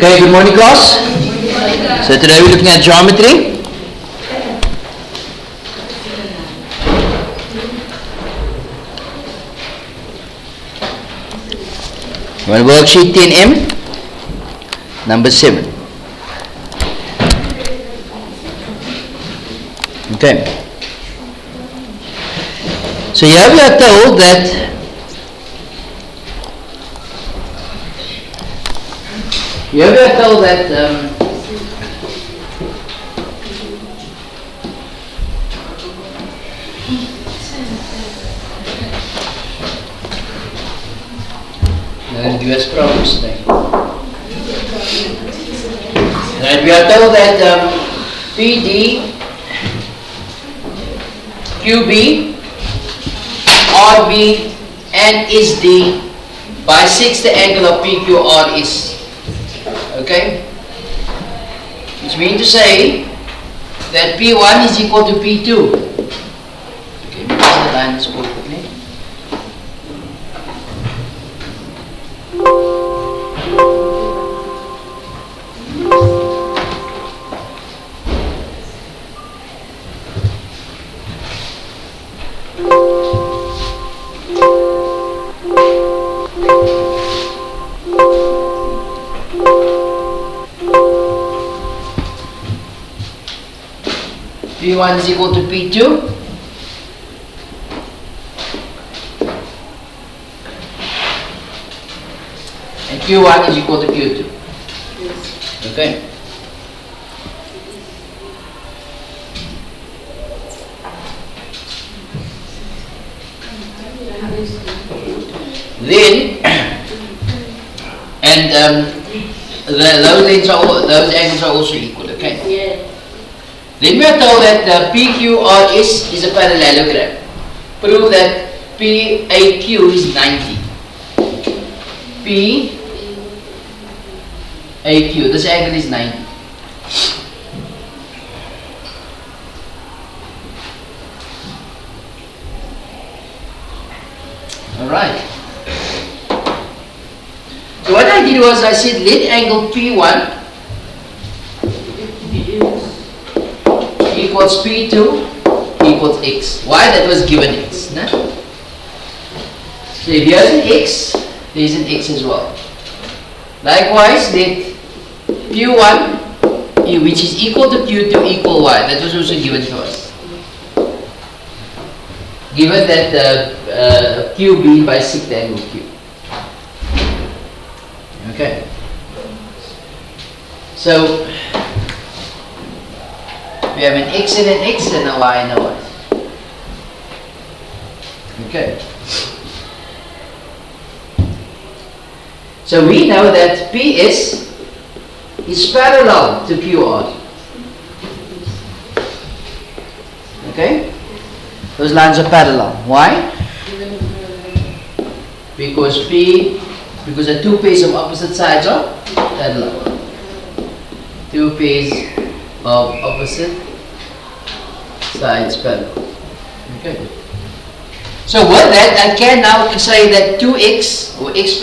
Okay, good morning class. So today we're looking at geometry. You want worksheet 10M, number 7. Okay. So here we are told that we are told that PD, QB, RB, and SD bisects the angle of PQR is. Okay? Which means to say that P1 is equal to P2. Okay, because the line is perfectly. P1 is equal to P2. And Q1 is equal to Q2. Yes. Okay. Then, those angles are also equal. Okay. Yeah. Then we are told that PQR is a parallelogram. Prove that PAQ is 90. PAQ, this angle is 90. Alright. So what I did was I said let angle P1 equals P2 equals X. Why? That was given X. No? So if here's an X, there's an X as well. Likewise, let Q1, which is equal to Q2 equal Y. That was also given to us. Given that QB bisects the angle Q. Okay. So we have an X and an X and a Y and a Y. Okay. So we know that PS is parallel to QR. Okay? Those lines are parallel. Why? Because the two pairs of opposite sides are parallel. Two pairs of opposite sides parallel. Okay. So with that, I can now say that 2x or x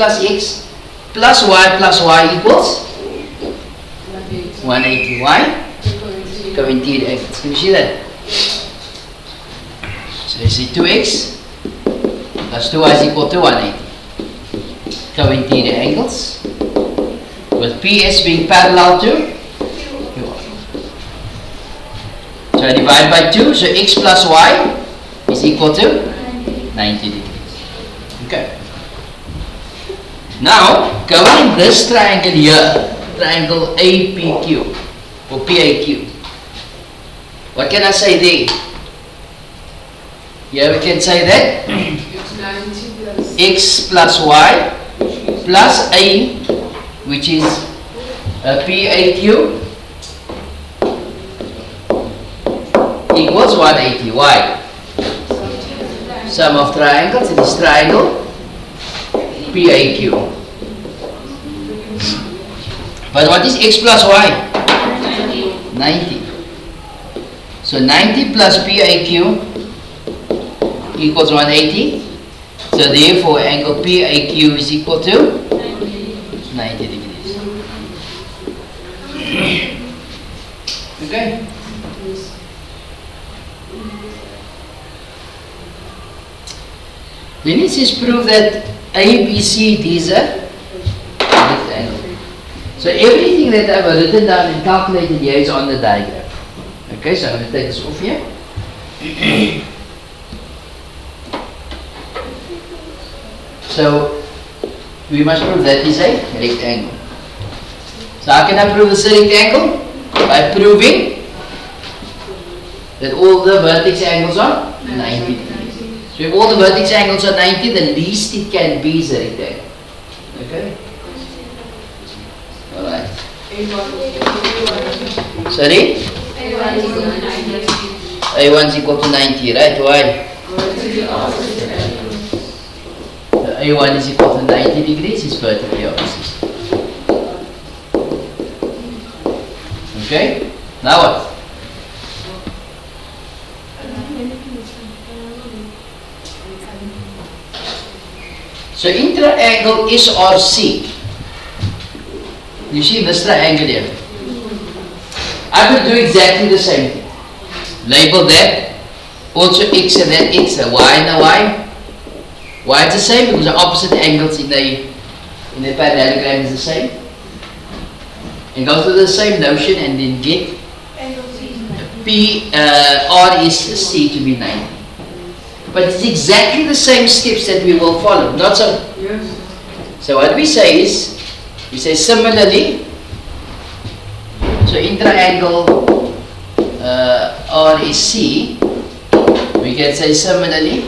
plus y equals 180. Why? Interior angles. Can you see that? So you see 2x plus 2y is equal to 180. Interior angles with PS being parallel to QR. So I divide by 2, so x plus y is equal to 90 degrees. Okay. Now, covering this triangle here, triangle APQ or PAQ, what can I say there? Here we can say that x plus y plus A, which is PAQ, equals 180. Why? Sum of triangles, it is triangle PAQ. But what is x plus y? 90. So 90 plus PAQ equals 180. So therefore angle PAQ is equal to 90 degrees. Okay. Then it says prove that ABCD is a rectangle. So everything that I've written down and calculated here is on the diagram. Okay, so I'm going to take this off here. So we must prove that is a rectangle. So how can I prove this a rectangle? By proving that all the vertex angles are 90 degrees. So if all the vertex angles are 90, the least it can be is a rectangle. Okay? Alright. Sorry? A1 is equal to 90, right? Why? A1 is equal to 90 degrees is vertically opposite. Okay? Now what? So in triangle SRC, you see this triangle here. I will do exactly the same thing. Label that, also x and then x, a y and a y. Why it's the same? Because the opposite angles in the parallelogram is the same. And go through the same notion and then get R is C to be 90. But it's exactly the same steps that we will follow. Not so. Yes. So what we say is, we say similarly. So in triangle R is C, we can say similarly.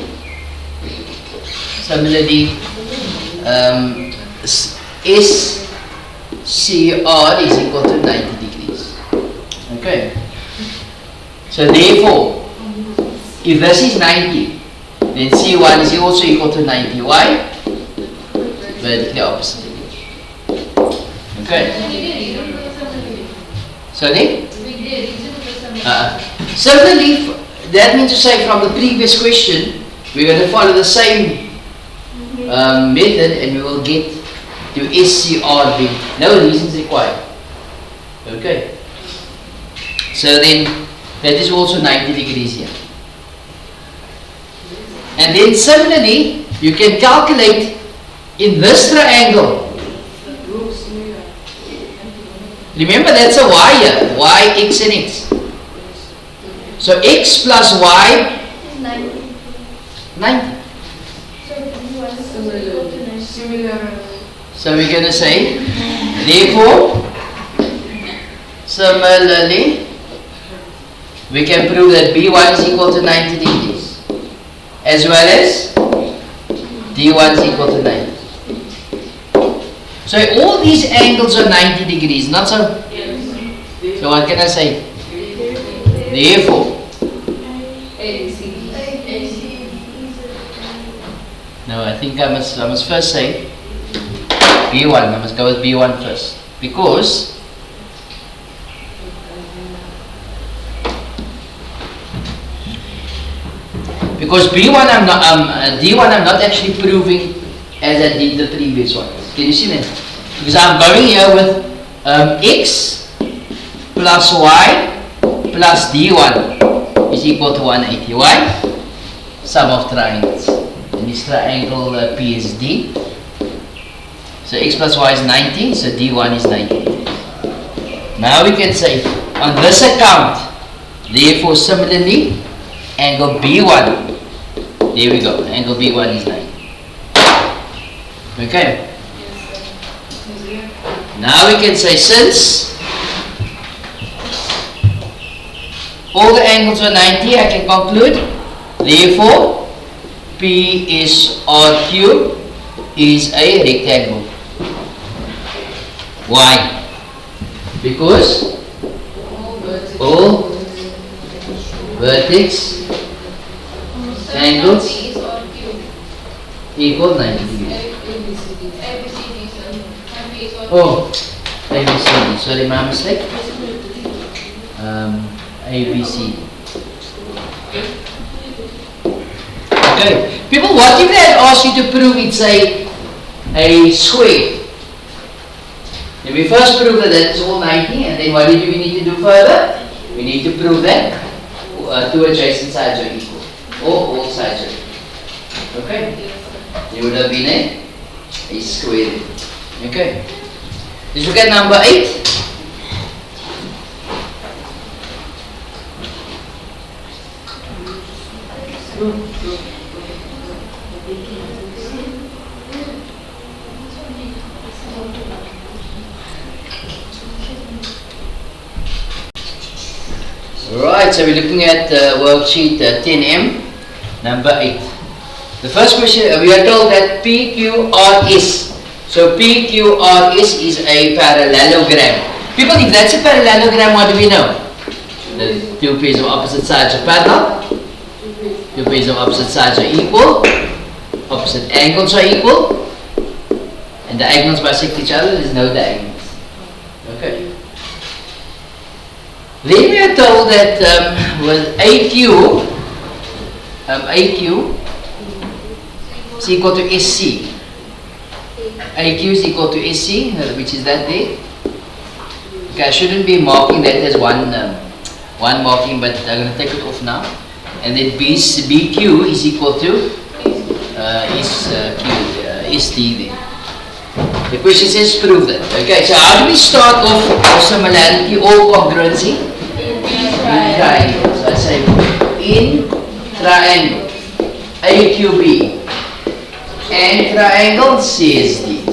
SCR is equal to 90 degrees. Okay. So therefore, if this is 90, then C1 is also equal to 90. Why? Vertically opposite. Okay. Sorry? Similarly, that means to say from the previous question, we're going to follow the same method and we will get to SCR being no reasons required. Okay. So then that is also 90 degrees here. And then similarly, you can calculate in this triangle. Remember that's a y here. Y, x and x. So x plus y 90. So we're going to say, therefore, similarly, we can prove that B1 is equal to 90 degrees, as well as D1 is equal to 90. So all these angles are 90 degrees, not so? So what can I say? Therefore, no, I think I must first say B1. I must go with B1 first, because B1 D1 I'm not actually proving as I did the previous one. Can you see that? Because I'm going here with x plus y plus D1 is equal to 180. Why? Sum of triangles. And this triangle P is D. So x plus y is 90, so D1 is 90. Now we can say, on this account, therefore similarly, angle B1, there we go, angle B1 is 90. Okay? Now we can say, since all the angles are 90, I can conclude, therefore, P is RQ is a rectangle. Why? Because all vertex angles equal 90 degrees. Oh, ABCD. Sorry, my mistake. ABCD. Okay. People, what if they had asked you to prove it's a square? Then we first prove that it's all 90, and then what did we need to do further? We We need to prove that two adjacent sides are equal, or all sides are equal. Okay? There would have been a square root. Okay? Let's look at number 8. Right, so we're looking at worksheet 10M, number 8. The first question, we are told that PQRS. So PQRS is a parallelogram. People, if that's a parallelogram, what do we know? The two pairs of opposite sides are parallel. Two pairs of opposite sides are equal. Opposite angles are equal. And diagonals bisect each other, there is no diagonals. Okay. Then we are told that with AQ is equal to SC. AQ is equal to SC, which is that there. Okay, I shouldn't be marking that as one marking, but I'm going to take it off now. And then BQ is equal to ST there. The question says prove that. Okay, so how do we start off with similarity or congruency? In triangle. So I say in triangle AQB and triangle CSD.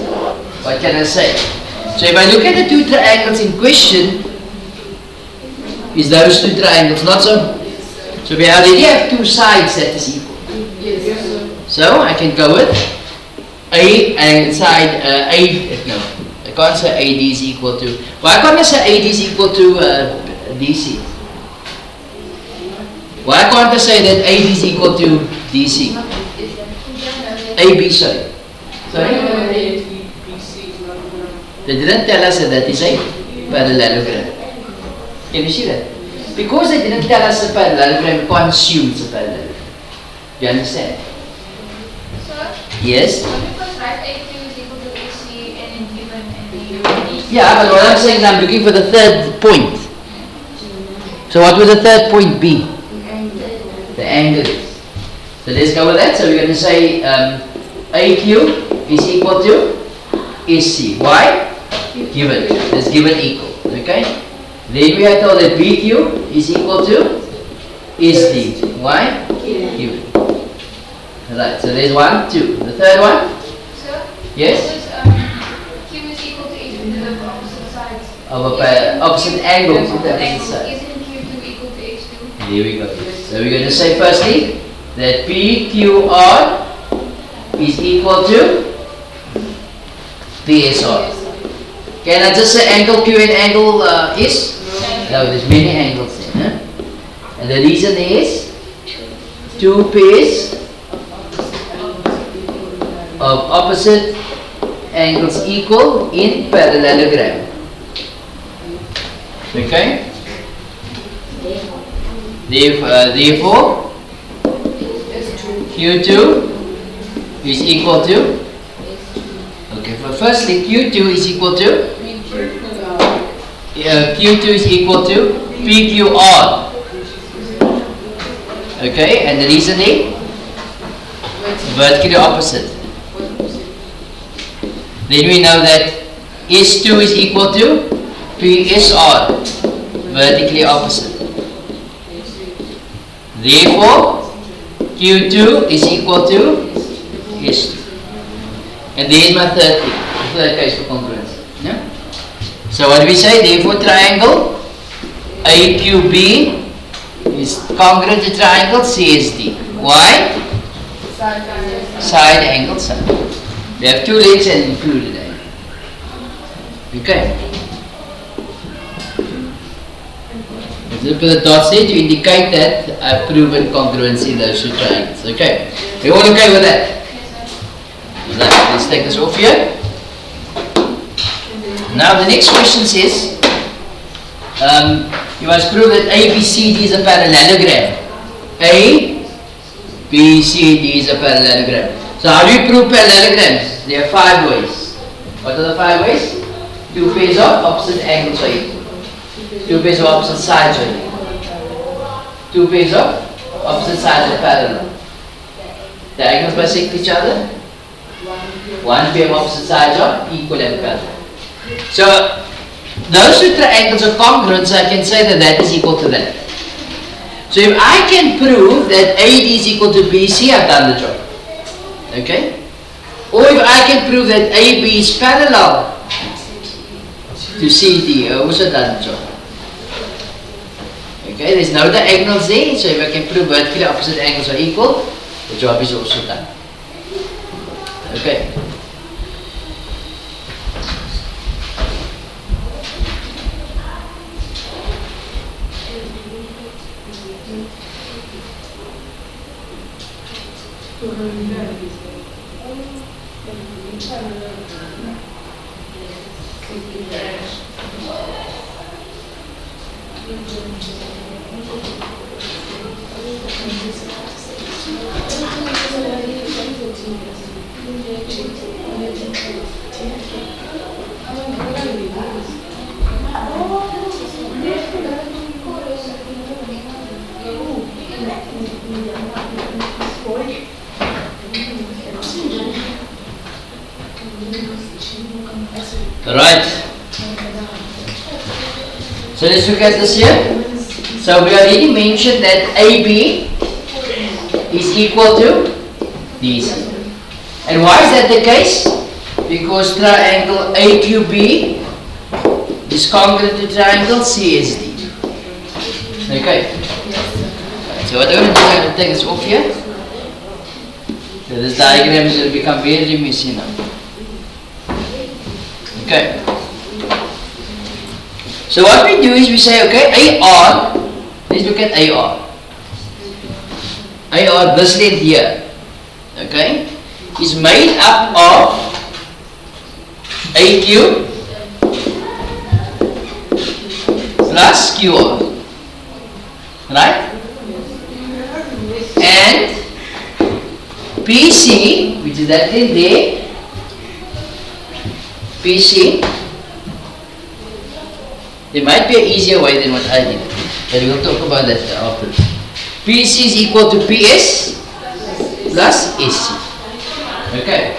What can I say? So if I look at the two triangles in question, is those two triangles not so? So we already have two sides that is equal. So I can go with A and side no, I can't say AD is equal to, why can't I say AD is equal to DC? Why can't I say that AD is equal to DC? AB, sorry. They didn't tell us that is a parallelogram. Can you see that? Because they didn't tell us a parallelogram, we can't assume it's a parallelogram. Do you understand? Sir? Yes? Because right AQ is equal to AC and given and Yeah, but what I'm saying is I'm looking for the third point. So what would the third point be? The angle. So let's go with that. So we're going to say AQ is equal to SC. Why? Given. It's given equal. Okay? Then we are told that BQ is equal to SD. Why? Given. Right. So there's 1, 2. The third one? Sir? Yes? Because Q is equal to each of the opposite sides. Of opposite angles of the opposite side. Isn't Q2 equal to H2? There we go. So we're going to say firstly that PQR is equal to PSR. Can I just say angle Q and angle S? No, there's many angles there. Huh? And the reason is two pairs of opposite angles equal in parallelogram. Okay? Therefore, Q2 is equal to, okay, firstly Q2 is equal to, Q2 is equal to PQR. Okay, and the reason is vertically opposite. Then we know that S2 is equal to PSR, vertically opposite. Therefore, Q2 is equal to S2. And there is my third thing, the third case for congruency. Yeah? So what do we say? Therefore, triangle AQB is congruent to triangle CSD. Why? Side angle side. We have two legs and included angle. Okay. Let's put the dots there to indicate that I've proven congruency in those two triangles. Okay. You all okay with that? Right. Let's take this off here. Now the next question says, you must prove that ABCD is a parallelogram. ABCD is a parallelogram. So how do you prove parallelograms? There are 5 ways. What are the 5 ways? Two pairs of opposite angles are equal. Two pairs of opposite sides are equal. two pairs of opposite sides are parallel. Diagonals bisect each other. One pair of opposite sides are equal and parallel. So those two triangles are congruent, so I can say that that is equal to that. So if I can prove that AD is equal to BC, I've done the job. Okay? Or if I can prove that AB is parallel to CD, I've also done the job. Okay, there's no diagonals there, so if I can prove vertically opposite angles are equal, the job is also done. Okay. Right. So let's look at this here. So we already mentioned that AB is equal to DC. And why is that the case? Because triangle AQB is congruent to triangle CSD. Okay. So what I'm going to do, I'm going to take this off here. So this diagram is going to become very messy now. Okay. So what we do is we say, okay, AR, let's look at AR. AR, this length here, okay, is made up of AQ plus QR, right? And PC, which is that length there, PC, there might be an easier way than what I did, but we'll talk about that after. PC is equal to PS plus SC. Okay.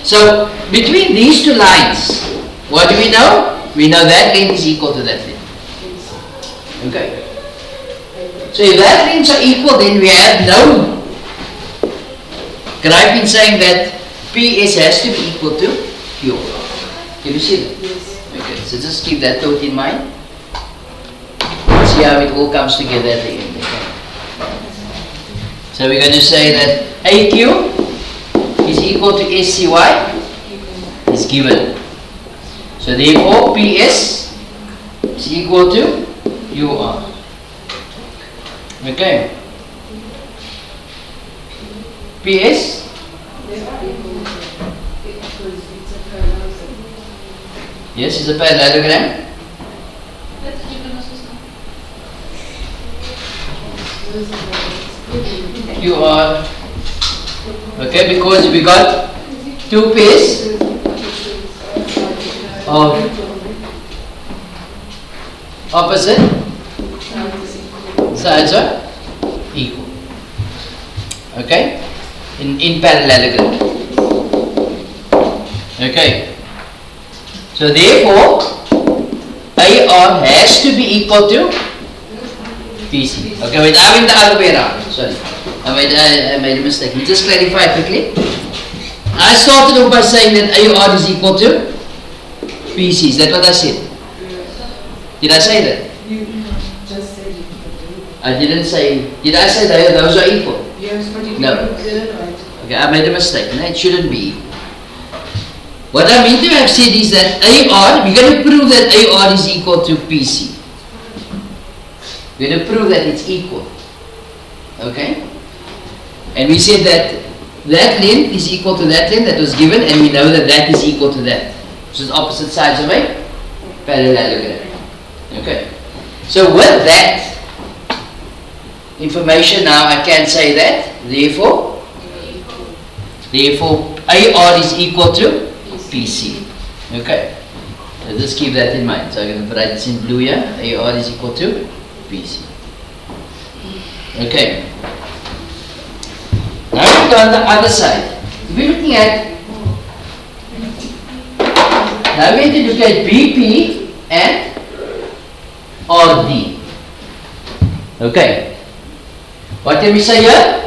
So between these two lines, what do we know? We know that length is equal to that length. Okay. So if that lengths are equal, then we have no gripe in saying that PS has to be equal to Q. Can you see that? Yes. Okay, so just keep that thought in mind. See how it all comes together at the end. Okay. So we're going to say that AQ is equal to SCY is given. So therefore PS is equal to UR. Okay. PS yes, it's a parallelogram. You are okay because we got two pairs of opposite sides are equal. Okay, in parallelogram. Okay. So therefore, AR has to be equal to PC. Okay, wait, I went the other way around. Sorry, I made a mistake. Let me just clarify quickly. I started off by saying that AR is equal to PC. Is that what I said? Did I say that? You just said it. I didn't say. Did I say that those are equal? Yes, but you No. didn't write. Okay, I made a mistake. No, it shouldn't be equal. What I mean to have said is that AR, we're going to prove that AR is equal to PC. We're going to prove that it's equal. Okay? And we said that that length is equal to that length that was given, and we know that that is equal to that. Which is opposite sides of a parallelogram. Okay? So with that information now, I can say that, therefore AR is equal to PC. Okay. So just keep that in mind. So I'm going to write this in blue here. AR is equal to PC. Okay. Now we go on the other side. We're looking at, now we're going to look at BP and RD. Okay. What can we say here?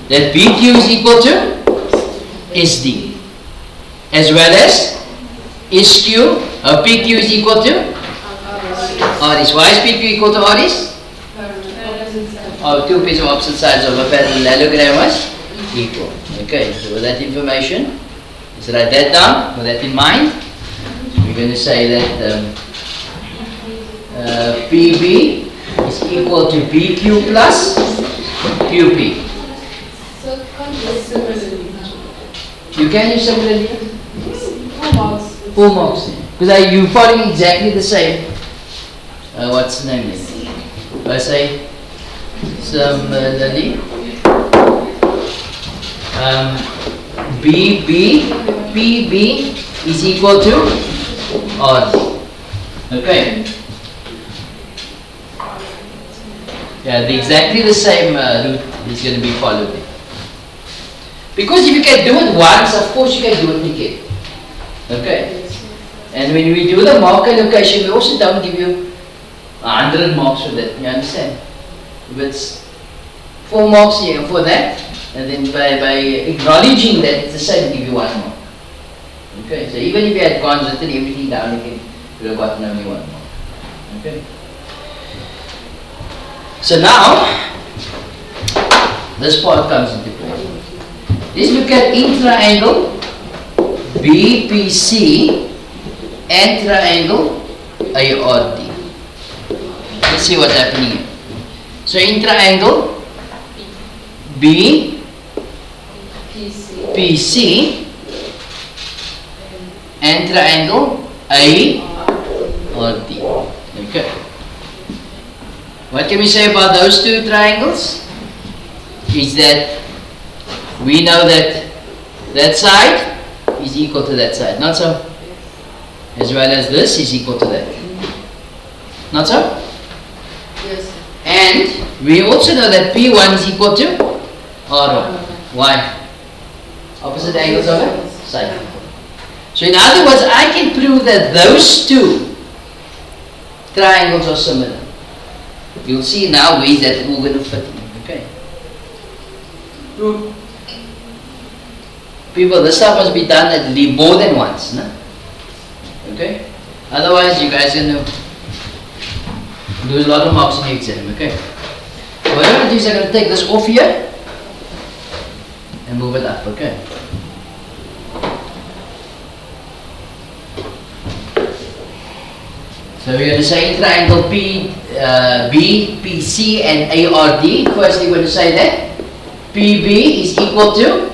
That BQ is equal to SD, as well as SQ, PQ is equal to RS. Why is PQ equal to RS? Two pairs of opposite sides of a parallelogram was equal. Okay, so with that information, let's write that down. With that in mind, we're going to say that PB is equal to PQ plus QP. You can use similarly? Full marks. Because you're following exactly the same. What's the name? I say similarly. PB is equal to RD. Okay. Yeah, exactly the same route is going to be followed. Because if you can do it once, of course you can do it again. Okay. And when we do the mark allocation, we also don't give you 100 marks for that. You understand? If it's 4 marks here for that, and then by acknowledging that it's the same, give you 1 mark. Okay. So even if you had gone written everything down again, you would have gotten only 1 mark. Okay. So now, this part comes into play. Let's look at intra-angle BPC and triangle ARD. Let's see what's happening here. So intra-angle BPC and triangle ARD. Okay. What can we say about those two triangles? Is that we know that that side is equal to that side, not so? As well as this is equal to that. Not so? Yes. And we also know that P1 is equal to R1. Why? Opposite angles of a side. So in other words, I can prove that those two triangles are similar. You'll see now ways that we're going to fit in. Okay. People, this stuff must be done at least more than once. No? Okay? Otherwise, you guys are going to lose a lot of marks in the exam. Okay? So what I'm going to do is I'm going to take this off here and move it up. Okay? So we're going to say triangle B, PC and ARD. First we're going to say that PB is equal to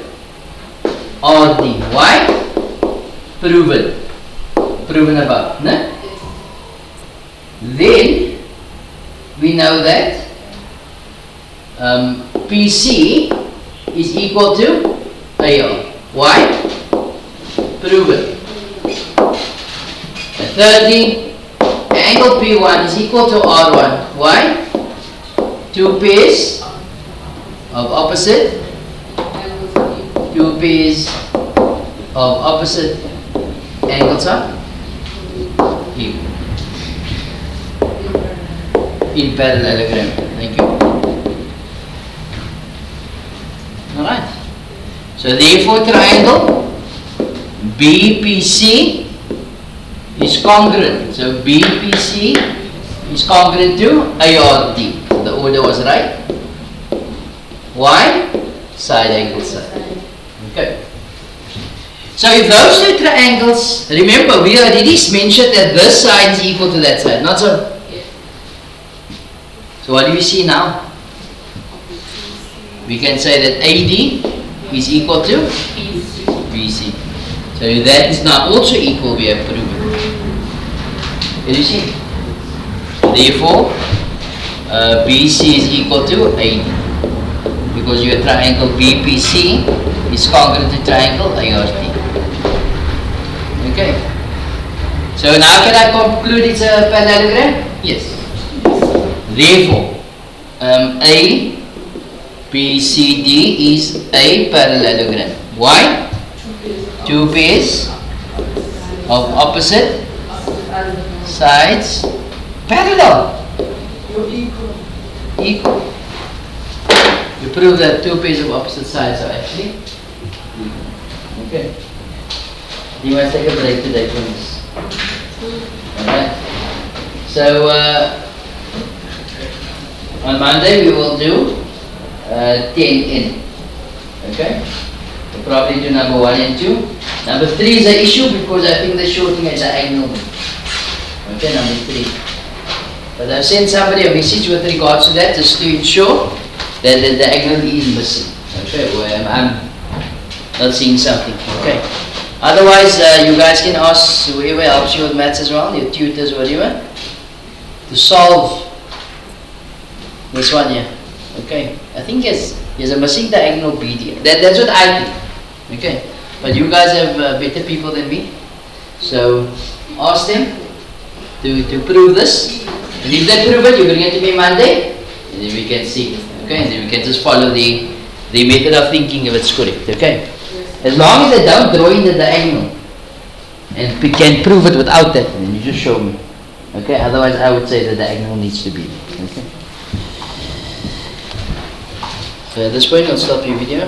RD. Why? Proven. Proven above. No? Then we know that PC is equal to AR. Why? Proven. And thirdly, angle P1 is equal to R1. Why? Two pairs of opposite angles are equal in parallelogram. Thank you. Alright. So therefore triangle BPC is congruent. So BPC is congruent to ARD. So the order was right. Why? Side angle side. Okay. So if those two triangles, remember we already mentioned that this side is equal to that side, not so? So what do we see now? We can say that AD is equal to BC. So if that is now also equal, we have proven. Can you see? Therefore, BC is equal to AD. Because your triangle BPC is congruent to triangle ARD. Okay. So now can I conclude it's a parallelogram? Yes. Therefore, A BCD is a parallelogram. Why? Two pairs of opposite sides parallel. Equal. You prove that two pairs of opposite sides are actually equal. Okay. You must take a break today from this. Alright. So on Monday we will do 10 in. Okay? We'll probably do number 1 and 2. Number 3 is an issue because I think they're shorting a diagonal. Okay, number 3. But I've sent somebody a message with regards to that just to ensure that the diagonal is missing. Okay, where I'm not seeing something. Okay. Otherwise, you guys can ask whoever helps you with maths as well, your tutors, whatever, to solve this one here. Okay. I think there's a missing diagonal B here. That's what I think. Okay. But you guys have better people than me. So ask them to prove this. And if they prove it, you bring it to me Monday, and then we can see. Okay, and then we can just follow the method of thinking if it's correct. Okay? As long as they don't draw in the diagonal and we can prove it without that, then you just show me. Okay? Otherwise I would say the diagonal needs to be. Okay? So at this point I'll stop your video.